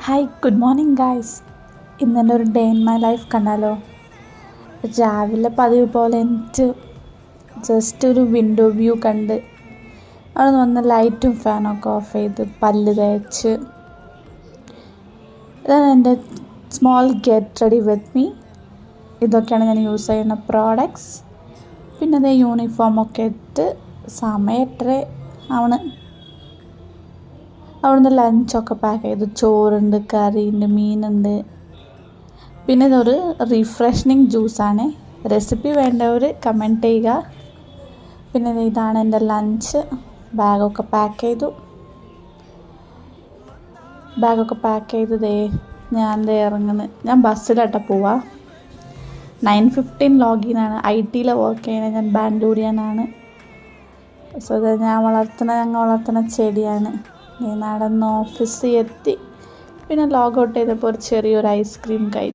Hi good morning guys. ഇന്നെൻ്റെ ഒരു day in my life കണ്ടാലോ. രാവിലെ പതിവ് പോലെ എനിക്ക് ജസ്റ്റ് ഒരു വിൻഡോ വ്യൂ കണ്ട് അവിടെ നിന്ന് വന്ന് ലൈറ്റും ഫാനൊക്കെ ഓഫ് ചെയ്ത് പല്ല് തേച്ച് ഇതാണ് എൻ്റെ small get ready with me. ഇതൊക്കെയാണ് ഞാൻ യൂസ് ചെയ്യുന്ന പ്രോഡക്ട്സ്. പിന്നെ അതേ യൂണിഫോമൊക്കെ ഇട്ട് സമയം 8:30 ആണ്. അവിടുന്ന് ലഞ്ചൊക്കെ പാക്ക് ചെയ്തു. ചോറുണ്ട്, കറിയുണ്ട്, മീനുണ്ട്. പിന്നെ ഇതൊരു റിഫ്രഷ്നിങ് ജ്യൂസാണ്. റെസിപ്പി വേണ്ടവർ കമൻറ്റ് ചെയ്യുക. പിന്നെ ഇതാണ് എൻ്റെ ലഞ്ച്. ബാഗൊക്കെ പാക്ക് ചെയ്തു ഞാൻ ഇറങ്ങുന്നു. ഞാൻ ബസ്സിലാട്ടോ പോവാ. 9:15 ലോഗിനാണ്. IT വർക്ക് ചെയ്യുന്നത്. ഞാൻ ബാംഗ്ലൂരിയനാണ്. സോ ഞങ്ങൾ വളർത്തുന്ന ചെടിയാണ്. നടന്ന് ഓഫീസിൽ എത്തി. പിന്നെ ലോഗൗട്ട് ചെയ്തപ്പോൾ ഒരു ചെറിയൊരു ഐസ്ക്രീം കഴിച്ചു.